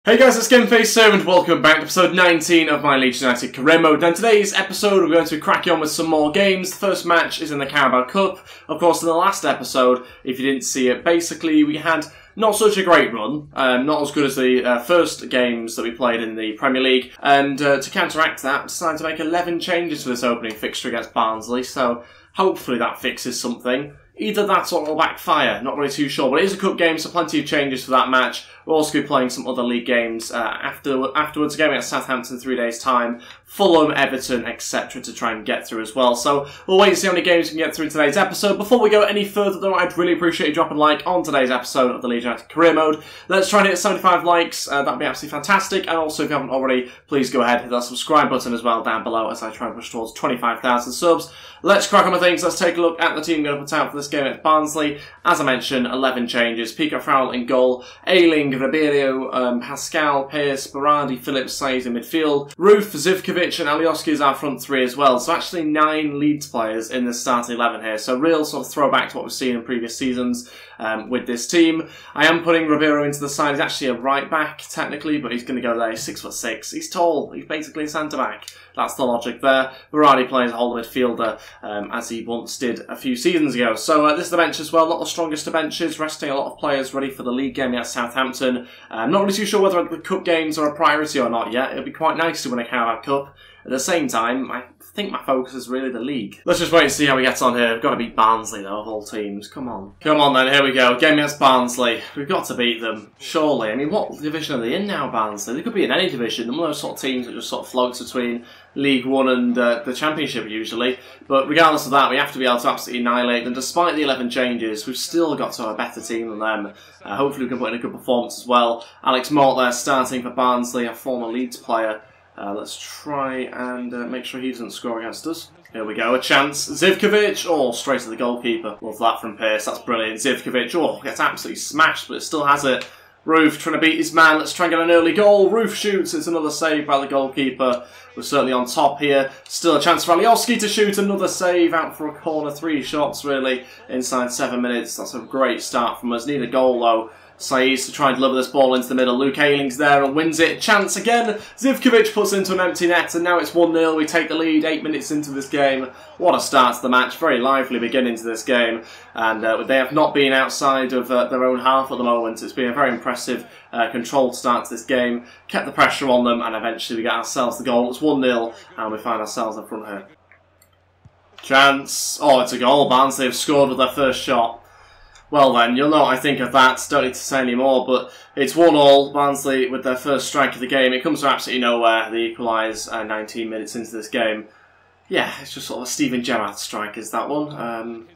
Hey guys, it's GameFaceServe and welcome back to episode 19 of my Leeds United career mode. Now in today's episode we're going to crack on with some more games. The first match is in the Carabao Cup. Of course in the last episode, if you didn't see it, basically we had not such a great run, not as good as the first games that we played in the Premier League, and to counteract that, I decided to make 11 changes for this opening fixture against Barnsley, so hopefully that fixes something. Either that or it'll backfire, not really too sure, but it is a cup game, so plenty of changes for that match. We'll also be playing some other league games afterwards, again against Southampton in 3 days' time, Fulham, Everton, etc. to try and get through as well. So we'll wait and see how many games we can get through in today's episode. Before we go any further though, I'd really appreciate you dropping a like on today's episode of the Leeds United career mode. Let's try and hit 75 likes, that'd be absolutely fantastic. And also if you haven't already, please go ahead, hit that subscribe button as well down below as I try and push towards 25,000 subs. Let's crack on with things, let's take a look at the team I'm going to put out for this game at Barnsley. As I mentioned, 11 changes. Pico Frowell in goal, Ayling, Ribeiro, Pascal, Pearce, Berardi, Phillips, Saïs in midfield, Roof, Zivkovic and Alioski is our front three as well. So actually 9 Leeds players in the starting 11 here. So real sort of throwback to what we've seen in previous seasons with this team. I am putting Ribeiro into the side. He's actually a right back technically, but he's going to go there. He's 6'6". He's tall. He's basically a centre back. That's the logic there. Berardi plays a whole midfielder as he once did a few seasons ago. So this is the bench as well. Not the strongest of benches. Resting a lot of players ready for the league game against Southampton. I'm not really too sure whether the cup games are a priority or not yet. It'll be quite nice to win a Carabao Cup. At the same time, I think my focus is really the league. Let's just wait and see how we get on here. We've got to beat Barnsley though, of all teams. Come on. Come on then, here we go. Game against Barnsley. We've got to beat them, surely. I mean, what division are they in now, Barnsley? They could be in any division. They're one of those sort of teams that just sort of floats between League One and the Championship usually. But regardless of that, we have to be able to absolutely annihilate them. Despite the 11 changes, we've still got to have a better team than them. Hopefully we can put in a good performance as well. Alex Mort there starting for Barnsley, a former Leeds player. Let's try and make sure he doesn't score against us. Here we go, a chance. Zivkovic, oh, straight to the goalkeeper. Love that from Pearce, that's brilliant. Zivkovic, oh, gets absolutely smashed, but it still has it. Roof trying to beat his man, let's try and get an early goal. Roof shoots, it's another save by the goalkeeper. We're certainly on top here. Still a chance for Alioski to shoot, another save out for a corner. 3 shots really inside 7 minutes. That's a great start from us. Need a goal though. Saïs to try and deliver this ball into the middle. Luke Ayling's there and wins it. Chance again. Zivkovic puts into an empty net and now it's 1-0. We take the lead 8 minutes into this game. What a start to the match. Very lively beginning to this game. And they have not been outside of their own half at the moment. It's been a very impressive controlled start to this game. Kept the pressure on them and eventually we get ourselves the goal. It's 1-0 and we find ourselves in front here. Chance. Oh, it's a goal. Barnsley have scored with their first shot. Well then, you'll know what I think of that, don't need to say any more, but it's 1-1, Barnsley with their first strike of the game. It comes from absolutely nowhere, they equalise 19 minutes into this game. Yeah, it's just sort of a Steven Gerrard strike is that one.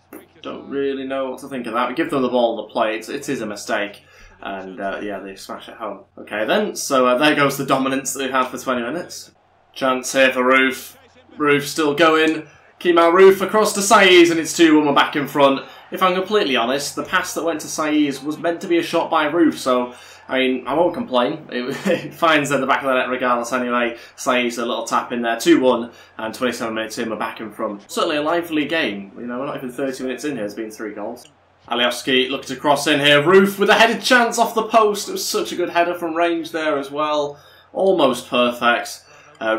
Don't really know what to think of that. We give them the ball on the play, it is a mistake. And yeah, they smash it home. Okay then, so there goes the dominance that we've had for 20 minutes. Chance here for Roof. Roof still going. Kemal Roof across to Saïs and it's 2-1, we're back in front. If I'm completely honest, the pass that went to Saïs was meant to be a shot by Roof, so, I mean, I won't complain. It finds at the back of the net regardless anyway. Saïs a little tap in there, 2-1, and 27 minutes in, we're back in front. Certainly a lively game. You know, we're not even 30 minutes in here, there's been 3 goals. Alioski looking to cross in here. Roof with a headed chance off the post. It was such a good header from range there as well. Almost perfect.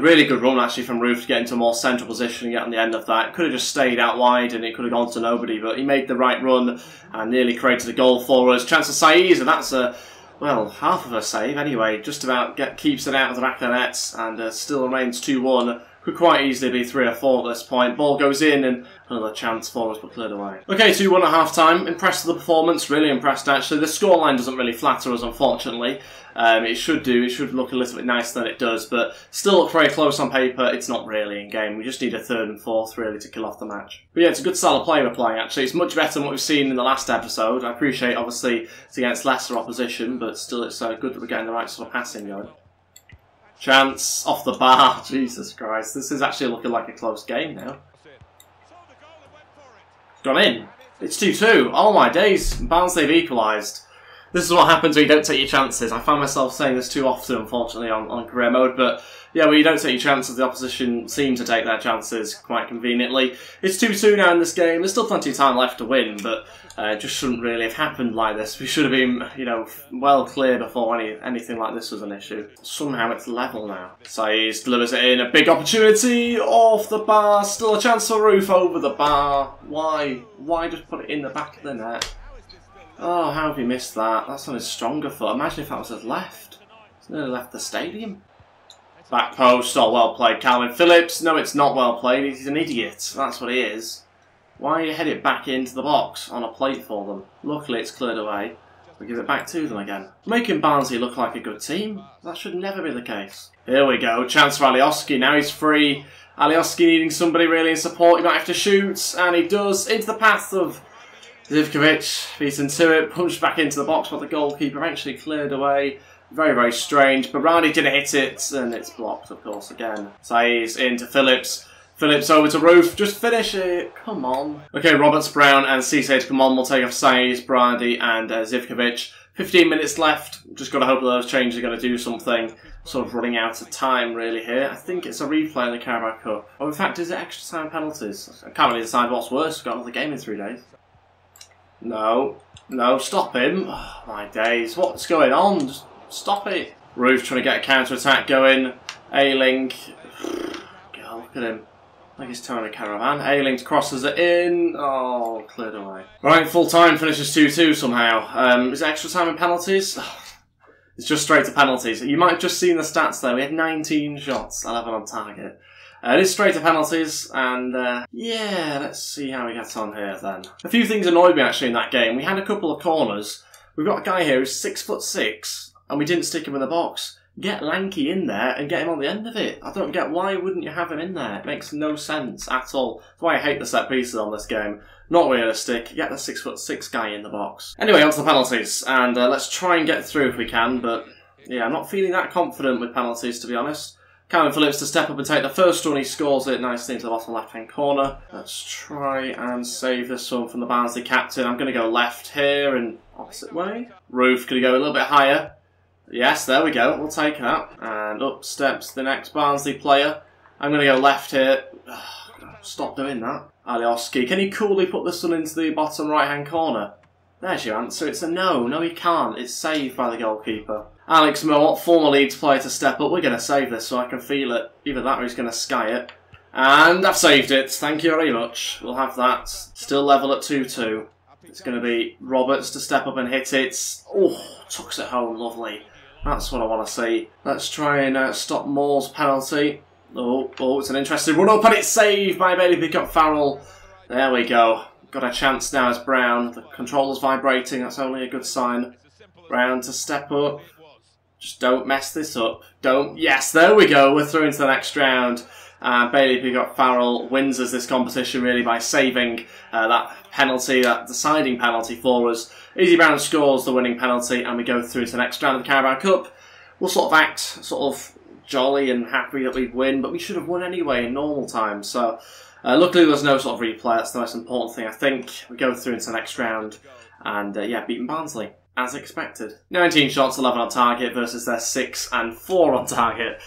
Really good run actually from Roof to get into a more central position and get on the end of that. Could have just stayed out wide and it could have gone to nobody, but he made the right run and nearly created a goal for us. Chance for Saïs, and that's a, well, half of a save anyway. Just about keeps it out of the back of the nets and still remains 2-1. Could quite easily be 3 or 4 at this point. Ball goes in and another chance for us but cleared away. Okay, 2-1 at half time. Impressed with the performance, really impressed actually. The scoreline doesn't really flatter us unfortunately. It should look a little bit nicer than it does, but still look very close on paper. It's not really in game. We just need a 3rd and 4th really to kill off the match. But yeah, it's a good style of play we're playing actually. It's much better than what we've seen in the last episode. I appreciate obviously it's against lesser opposition, but still it's good that we're getting the right sort of passing going. Chance off the bar. Jesus Christ, this is actually looking like a close game now. Gone in. It's 2-2. Oh my days. Barnsley have equalised. This is what happens when you don't take your chances. I find myself saying this too often, unfortunately, on career mode, but yeah, when you don't take your chances, the opposition seem to take their chances quite conveniently. It's 2-2 now in this game. There's still plenty of time left to win, but it just shouldn't really have happened like this. We should have been, you know, well clear before anything like this was an issue. Somehow it's level now. Saiz delivers it in. A big opportunity off the bar. Still a chance for Roof over the bar. Why? Why just put it in the back of the net? Oh, how have you missed that? That's on his stronger foot. Imagine if that was his left. He's nearly left the stadium. Back post. Oh, well played, Calvin Phillips. No, it's not well played. He's an idiot. That's what he is. Why you head it back into the box on a plate for them? Luckily, it's cleared away. We give it back to them again. Making Barnsley look like a good team. That should never be the case. Here we go. Chance for Alioski. Now he's free. Alioski needing somebody really in support. He might have to shoot. And he does. Into the path of Zivkovic, beaten to it, punched back into the box, but the goalkeeper eventually cleared away. Very, very strange. Barani didn't hit it, and it's blocked, of course, again. Saiz into Phillips. Phillips over to Roof. Just finish it. Come on. Okay, Roberts, Brown, and Cisse to come on. We'll take off Saiz, Brady, and Zivkovic. 15 minutes left. Just got to hope that those changes are going to do something. Sort of running out of time, really, here. I think it's a replay in the Carabao Cup. Oh, in fact, is it extra time penalties? I can't really decide what's worse. We've got another game in 3 days. No. No, stop him. Oh, my days. What's going on? Just stop it. Roof trying to get a counter-attack going. Ayling. God, look at him. I think he's towing a caravan. Ayling crosses it in. Oh, cleared away. Right, full time finishes 2-2 somehow. Is it extra time and penalties? It's just straight to penalties. You might have just seen the stats there. We had 19 shots, 11 on target. It is straight to penalties, and yeah, let's see how we get on here then. A few things annoyed me actually in that game. We had a couple of corners. We've got a guy here who's 6'6", and we didn't stick him in the box. Get Lanky in there and get him on the end of it. I don't get why wouldn't you have him in there. It makes no sense at all. That's why I hate the set pieces on this game. Not realistic. Get the 6'6" guy in the box. Anyway, on to the penalties, and let's try and get through if we can. But yeah, I'm not feeling that confident with penalties, to be honest. Calvin Phillips to step up and take the first one. He scores it nicely into the bottom left-hand corner. Let's try and save this one from the Barnsley captain. I'm going to go left here and opposite way. Roof going to go a little bit higher. Yes, there we go. We'll take that. And up steps the next Barnsley player. I'm going to go left here. Oh, stop doing that. Alioski. Can he coolly put this one into the bottom right-hand corner? There's your answer. It's a no. No, he can't. It's saved by the goalkeeper. Alex Mowatt, former Leeds player, to step up. We're going to save this so I can feel it. Either that or he's going to sky it. And I've saved it. Thank you very much. We'll have that. Still level at 2-2. It's going to be Roberts to step up and hit it. Oh, tucks it home. Lovely. That's what I want to see. Let's try and stop Moore's penalty. Oh, it's an interesting run up and it's saved by Bailey Pickett-Farrell. There we go. Got a chance now as Brown. The controller's vibrating. That's only a good sign. Brown to step up. Just don't mess this up. Don't. Yes, there we go. We're through into the next round. Bailey Pickett-Farrell wins us this competition really by saving that penalty, that deciding penalty for us. Easy Brown scores the winning penalty and we go through to the next round of the Carabao Cup. We'll sort of act sort of jolly and happy that we win, but we should have won anyway in normal time. So luckily there's no sort of replay. That's the most important thing, I think. We go through into the next round and yeah, beating Barnsley. As expected. 19 shots, 11 on target versus their 6 and 4 on target.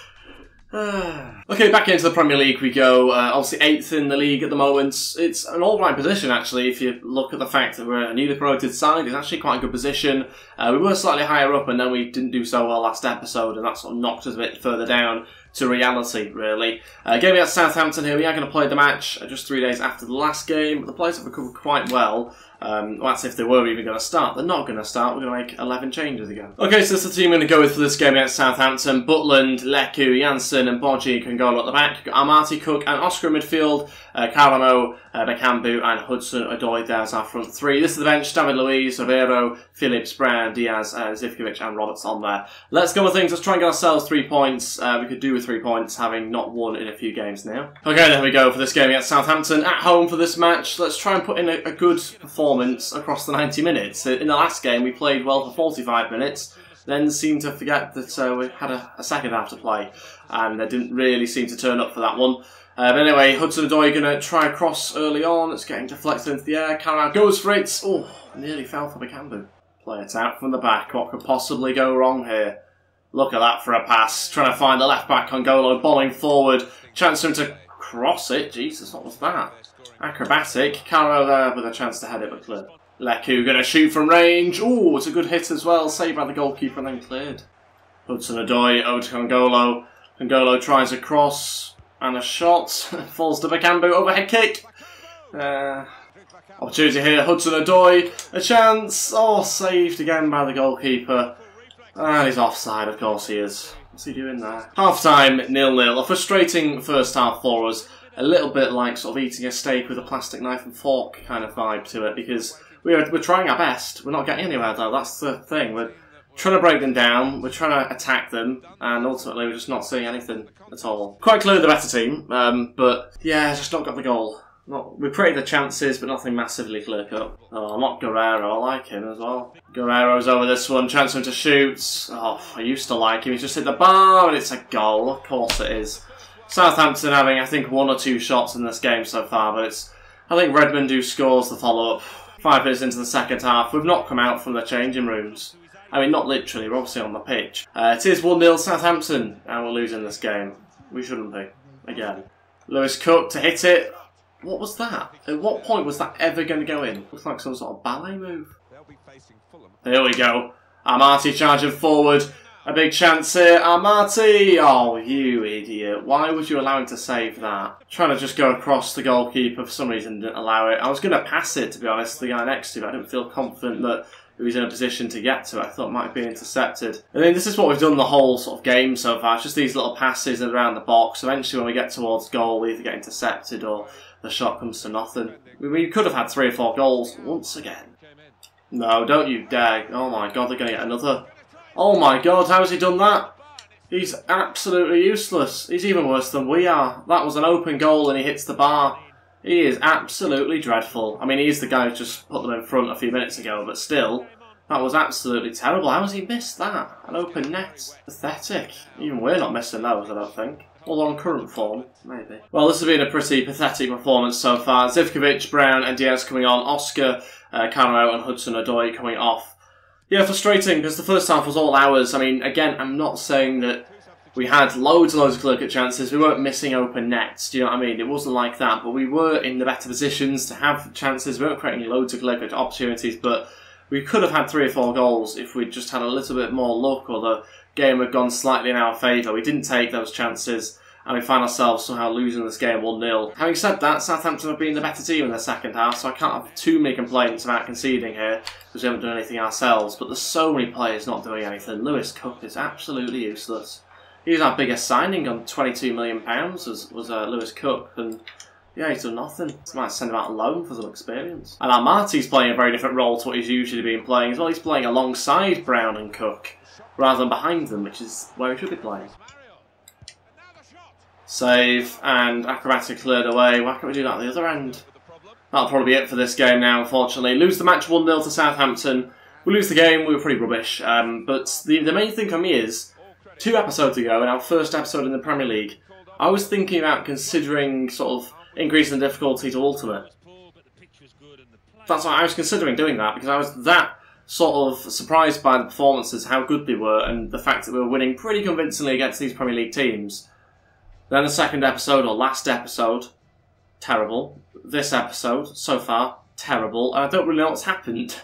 Okay, back into the Premier League we go. Obviously 8th in the league at the moment. It's an alright position actually if you look at the fact that we're a newly promoted side. It's actually quite a good position. We were slightly higher up and then we didn't do so well last episode and that sort of knocked us a bit further down to reality, really. Game against Southampton here. We are going to play the match just 3 days after the last game. The players have recovered quite well. That's if they were even going to start. They're not going to start. We're going to make 11 changes again. Okay, so this is the team I'm going to go with for this game against Southampton. Butland, Leku, Janssen and Bodji can go at the back. You've got Amati, Cook and Oscar in midfield. Karamo, Bekambu and Hudson-Odoi. There's our front three. This is the bench. David Luiz, Rivero, Phillips, Brown, Diaz, Zivkovic and Roberts on there. Let's go with things. Let's try and get ourselves 3 points. We could do with 3 points, having not won in a few games now. Okay, there we go for this game against Southampton. At home for this match. Let's try and put in a good performance across the 90 minutes. In the last game, we played well for 45 minutes. Then seemed to forget that we had a second half to play. And they didn't really seem to turn up for that one. But anyway, Hudson-Odoi going to try a cross early on. It's getting deflected into the air. Carrow goes for it. Oh, nearly fell for Bekambu. Play it out from the back. What could possibly go wrong here? Look at that for a pass. Trying to find the left back, Congolo, bolling forward. Chance for him to cross it. Jesus, what was that? Acrobatic. Caro there with a chance to head it, but cleared. Leku going to shoot from range. Ooh, it's a good hit as well. Saved by the goalkeeper and then cleared. Hudson-Odoi over to Congolo. Congolo tries a cross and a shot. Falls to Bakambu. Overhead kick. Opportunity here. Hudson-Odoi. A chance. Oh, saved again by the goalkeeper. And he's offside, of course he is. What's he doing there? Half-time, 0-0. A frustrating first half for us. A little bit like sort of eating a steak with a plastic knife and fork kind of vibe to it, because we're trying our best. We're not getting anywhere though, that's the thing. We're trying to break them down, we're trying to attack them, and ultimately we're just not seeing anything at all. Quite clearly the better team, but yeah, just not got the goal. We created the chances, but nothing massively clear-cut. Oh, not Guerrero. I like him as well. Guerrero's over this one. Chance for him to shoot. Oh, I used to like him. He's just hit the bar, and it's a goal. Of course it is. Southampton having, I think, 1 or 2 shots in this game so far, but it's, I think, Redmond who scores the follow-up. 5 minutes into the second half. We've not come out from the changing rooms. I mean, not literally. We're obviously on the pitch. It is 1-0 Southampton, and we're losing this game. We shouldn't be. Again. Lewis Cook to hit it. What was that? At what point was that ever going to go in? Looks like some sort of ballet move. Here we go. Amati charging forward. A big chance here. Amati! Oh, you idiot. Why would you allow him to save that? Trying to just go across the goalkeeper. For some reason, didn't allow it. I was going to pass it, to be honest, to the guy next to me. I didn't feel confident that he was in a position to get to it. I thought it might be intercepted. I mean, this is what we've done the whole sort of game so far. It's just these little passes around the box. Eventually, when we get towards goal, we either get intercepted or the shot comes to nothing. We could have had 3 or 4 goals once again. No, don't you dare. Oh my god, they're going to get another. Oh my god, how's he done that? He's absolutely useless. He's even worse than we are. That was an open goal and he hits the bar. He is absolutely dreadful. I mean, he's the guy who just put them in front a few minutes ago, but still, that was absolutely terrible. How has he missed that? An open net. Pathetic. Even we're not missing those, I don't think. Although on current form, maybe. Well, this has been a pretty pathetic performance so far. Zivkovic, Brown and Diaz coming on. Oscar, Caro and Hudson-Odoi coming off. Yeah, frustrating because the first half was all ours. I mean, again, I'm not saying that we had loads and loads of clear-cut chances. We weren't missing open nets, do you know what I mean? It wasn't like that, but we were in the better positions to have chances. We weren't creating loads of clear-cut opportunities, but we could have had 3 or 4 goals if we'd just had a little bit more luck or the game had gone slightly in our favour. We didn't take those chances and we found ourselves somehow losing this game 1-0. Having said that, Southampton have been the better team in the second half, so I can't have too many complaints about conceding here because we haven't done anything ourselves, but there's so many players not doing anything. Lewis Cook is absolutely useless. He was our biggest signing on £22 million was Lewis Cook, and yeah, he's done nothing. Might send him out on loan for some experience. And Marty's playing a very different role to what he's usually been playing as well. He's playing alongside Brown and Cook rather than behind them, which is where he should be playing. Save and acrobatic cleared away. Why can't we do that at the other end? That'll probably be it for this game now, unfortunately. Lose the match 1-0 to Southampton. We lose the game, we were pretty rubbish. But the main thing for me is, 2 episodes ago, in our first episode in the Premier League, I was thinking about considering sort of increasing the difficulty to Ultimate. That's why I was considering doing that, because I was that sort of surprised by the performances, how good they were, and the fact that we were winning pretty convincingly against these Premier League teams. Then the second episode, or last episode, terrible. This episode, so far, terrible. And I don't really know what's happened.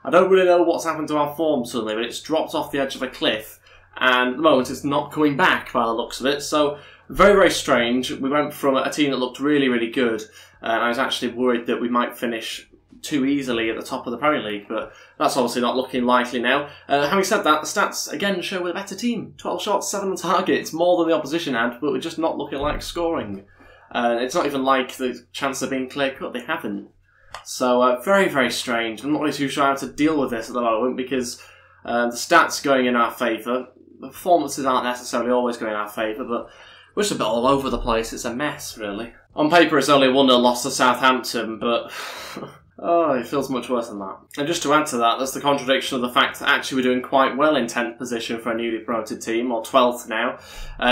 I don't really know what's happened to our form suddenly, but it's dropped off the edge of a cliff. And at the moment it's not coming back by the looks of it. So, very, very strange. We went from a team that looked really, really good. And I was actually worried that we might finish too easily at the top of the Premier League, but that's obviously not looking likely now. Having said that, the stats again show we're a better team. 12 shots, 7 on target. It's more than the opposition had, but we're just not looking like scoring. It's not even like the chance of being clear-cut. They haven't. So, very, very strange. I'm not really too sure how to deal with this at the moment, because the stats going in our favour. The performances aren't necessarily always going in our favour, but we're just a bit all over the place. It's a mess, really. On paper, it's only a 1-0 loss to Southampton, but oh, it feels much worse than that. And just to add to that, there's the contradiction of the fact that actually we're doing quite well in 10th position for a newly promoted team, or 12th now.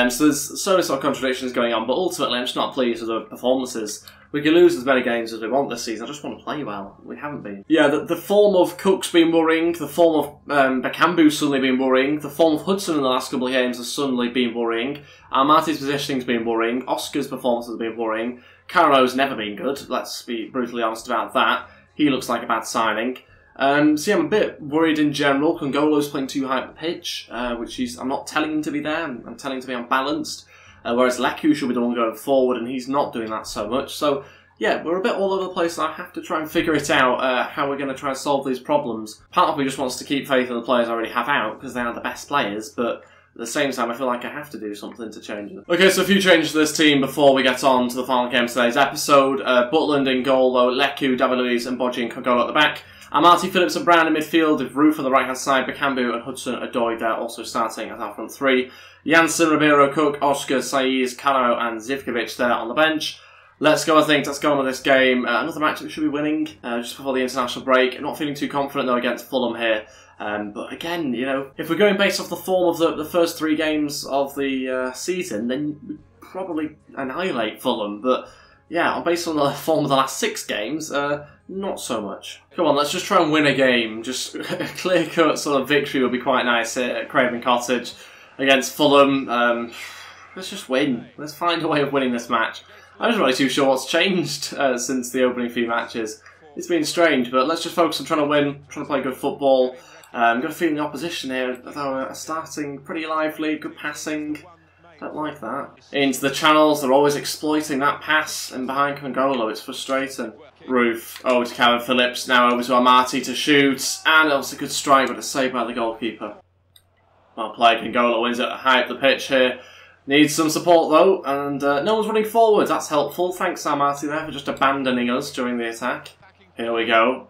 So there's so many sort of contradictions going on, but ultimately I'm just not pleased with the performances. We can lose as many games as we want this season. I just want to play well. We haven't been. Yeah, the form of Cook's been worrying. The form of Bakambu's suddenly been worrying. The form of Hudson in the last couple of games has suddenly been worrying. Marty's positioning's been worrying. Oscar's performance has been worrying. Caro's never been good. Let's be brutally honest about that. He looks like a bad signing. So yeah, I'm a bit worried in general. Kongolo's playing too high up the pitch, which I'm not telling him to be there. I'm telling him to be unbalanced. Whereas Leku should be the one going forward, and he's not doing that so much. So, yeah, we're a bit all over the place, and I have to try and figure it out, how we're going to try and solve these problems. Part of me just wants to keep faith in the players I already have out, because they are the best players, but at the same time, I feel like I have to do something to change them. Okay, so a few changes to this team before we get on to the final game of today's episode. Butland in goal, though, Leku, David Luiz, and Bodji and Kongolo at the back. Marty, Phillips and Brown in midfield, with Roof on the right-hand side, Bakambu and Hudson Odoi there also starting as our front three. Janssen, Ribeiro, Cook, Oscar, Saiz, Caro and Zivkovic there on the bench. Let's go, I think. Let's go on with this game. Another match that we should be winning just before the international break. I'm not feeling too confident, though, against Fulham here. But again, you know, if we're going based off the form of the first 3 games of the season, then we'd probably annihilate Fulham. But yeah, based on the form of the last 6 games, not so much. Come on, let's just try and win a game. Just a clear-cut sort of victory would be quite nice here at Craven Cottage against Fulham. Let's just win. Let's find a way of winning this match. I'm just really too sure what's changed since the opening few matches. It's been strange, but let's just focus on trying to win, trying to play good football. Got a feeling the opposition here, though, are starting pretty lively, good passing. Don't like that. Into the channels, they're always exploiting that pass, and behind Kongolo, it's frustrating. Roof, over to Calvin Phillips, now over to Amati to shoot, and also a good strike, but a save by the goalkeeper. Well played, Kongolo wins it high up the pitch here. Needs some support though, and no one's running forward, that's helpful. Thanks Amati there for just abandoning us during the attack. Here we go.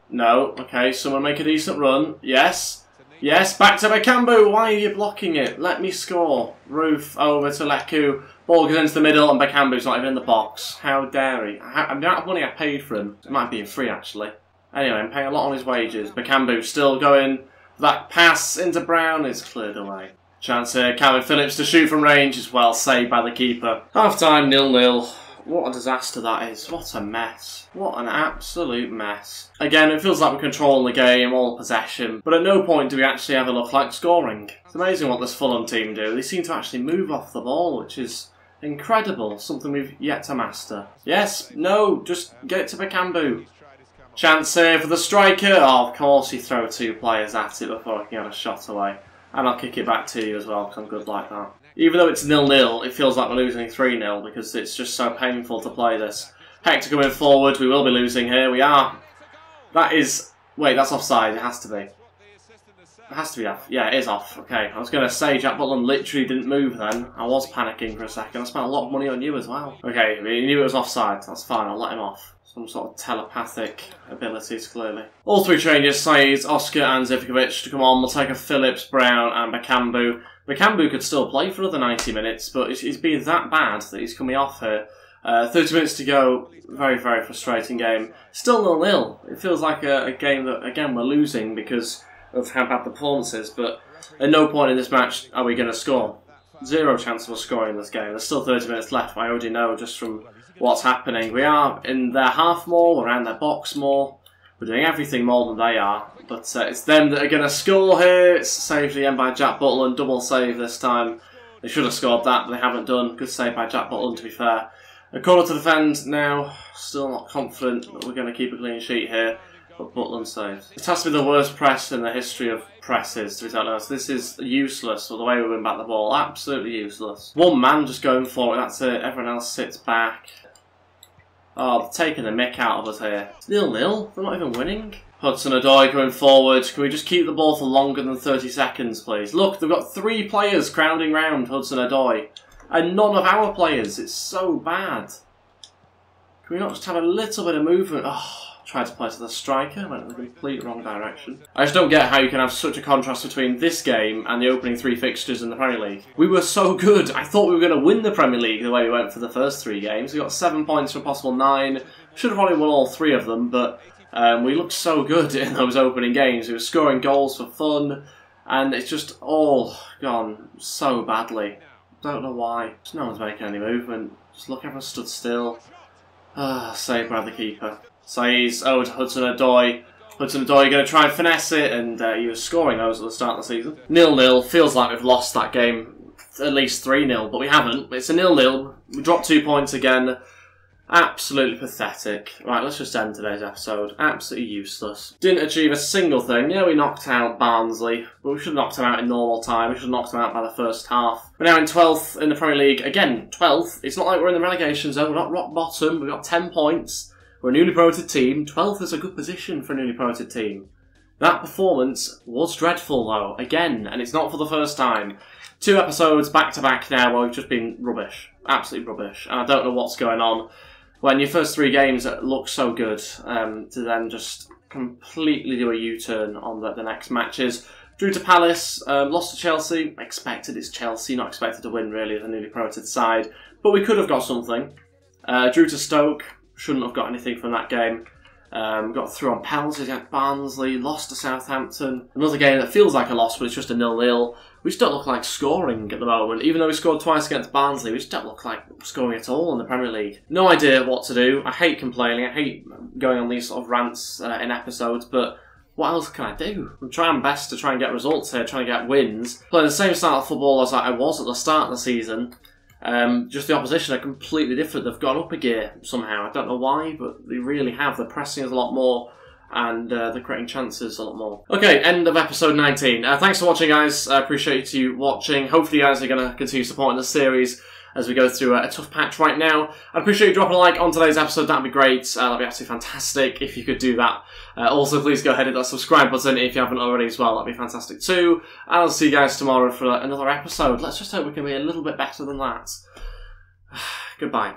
No, okay, someone make a decent run. Yes. Yes, back to Bakambu. Why are you blocking it? Let me score. Roof over to Leku. Ball goes into the middle and Bakambu's not even in the box. How dare he? The amount of money I paid for him, it might be free actually. Anyway, I'm paying a lot on his wages. Bakambu still going. That pass into Brown is cleared away. Chance here, Calvin Phillips to shoot from range is well saved by the keeper. Half time, 0-0. What a disaster that is. What a mess. What an absolute mess. Again, it feels like we're controlling the game, all possession, but at no point do we actually ever look like scoring. It's amazing what this Fulham team do. They seem to actually move off the ball, which is incredible. Something we've yet to master. Yes, no, just get it to Bakambu. Chance here for the striker. Oh, of course you throw 2 players at it before I can get a shot away. And I'll kick it back to you as well, because I'm good like that. Even though it's 0-0, it feels like we're losing 3-0, because it's just so painful to play this. Hector coming forward, we will be losing here, we are. That is... Wait, that's offside, it has to be. It has to be off. Yeah, it is off. Okay, I was going to say Jack Butland literally didn't move then. I was panicking for a second. I spent a lot of money on you as well. Okay, he knew it was offside. That's fine, I'll let him off. Some sort of telepathic abilities, clearly. All 3 changes, Saiz, Oscar and Zivkovic to come on. We'll take a Phillips, Brown and Bakambu. Bakambu could still play for another 90 minutes, but he's been that bad that he's coming off here. 30 minutes to go. Very, very frustrating game. Still 0-0. It feels like a game that, again, we're losing because of how bad the performance is, but at no point in this match are we going to score. 0 chance of us scoring this game. There's still 30 minutes left, I already know just from what's happening. We are in their half more, we're around their box more. We're doing everything more than they are, but it's them that are going to score here. It's saved again by Jack Butland, double save this time. They should have scored that, but they haven't done. Good save by Jack Butland, to be fair. A corner to defend now. Still not confident that we're going to keep a clean sheet here, but Butland saves. It has to be the worst press in the history of presses, to be honest. This is useless, or the way we win back the ball, absolutely useless. One man just going for it, that's it. Everyone else sits back. Oh, they're taking the mick out of us here. It's 0-0. They're not even winning. Hudson Odoi going forward. Can we just keep the ball for longer than 30 seconds, please? Look, they've got 3 players crowding round Hudson Odoi. And none of our players. It's so bad. Can we not just have a little bit of movement? Oh, tried to play to the striker. Went in the complete wrong direction. I just don't get how you can have such a contrast between this game and the opening 3 fixtures in the Premier League. We were so good. I thought we were going to win the Premier League the way we went for the first 3 games. We got 7 points for a possible 9. Should have only won all 3 of them, but we looked so good in those opening games. We were scoring goals for fun, and it's just all gone so badly. Don't know why. Just no one's making any movement. Just look, everyone stood still. Saved by the keeper. Says, to Hudson-Odoi. Hudson-Odoi going to try and finesse it, and he was scoring those at the start of the season. 0-0. Feels like we've lost that game at least 3-0, but we haven't. It's a 0-0. We dropped 2 points again. Absolutely pathetic. Right, let's just end today's episode. Absolutely useless. Didn't achieve a single thing. Yeah, we knocked out Barnsley, but we should have knocked them out in normal time. We should have knocked them out by the first half. We're now in 12th in the Premier League. Again, 12th. It's not like we're in the relegation zone. We're not rock bottom. We've got 10 points. We're a newly promoted team. 12th is a good position for a newly promoted team. That performance was dreadful, though. Again, and it's not for the first time. 2 episodes back-to-back now where we've just been rubbish. Absolutely rubbish. And I don't know what's going on. When your first 3 games look so good, to then just completely do a U-turn on the next matches. Drew to Palace, lost to Chelsea. Expected it's Chelsea, not expected to win really as a newly promoted side. But we could have got something. Drew to Stoke, shouldn't have got anything from that game. Got through on penalties against Barnsley, lost to Southampton. Another game that feels like a loss, but it's just a 0-0. We just don't look like scoring at the moment. Even though we scored twice against Barnsley, we just don't look like scoring at all in the Premier League. No idea what to do. I hate complaining. I hate going on these sort of rants in episodes, but what else can I do? I'm trying my best to try and get results here, trying to get wins. Playing the same style of football as I was at the start of the season. Just the opposition are completely different. They've gone up a gear somehow. I don't know why, but they really have. They're pressing us a lot more, and they're creating chances a lot more. Okay, end of episode 19. Thanks for watching, guys. I appreciate you watching. Hopefully you guys are going to continue supporting the series as we go through a tough patch right now. I'd appreciate you dropping a like on today's episode. That'd be great. That'd be absolutely fantastic if you could do that. Also, please go ahead and hit that subscribe button if you haven't already as well. That'd be fantastic too. And I'll see you guys tomorrow for another episode. Let's just hope we can be a little bit better than that. Goodbye.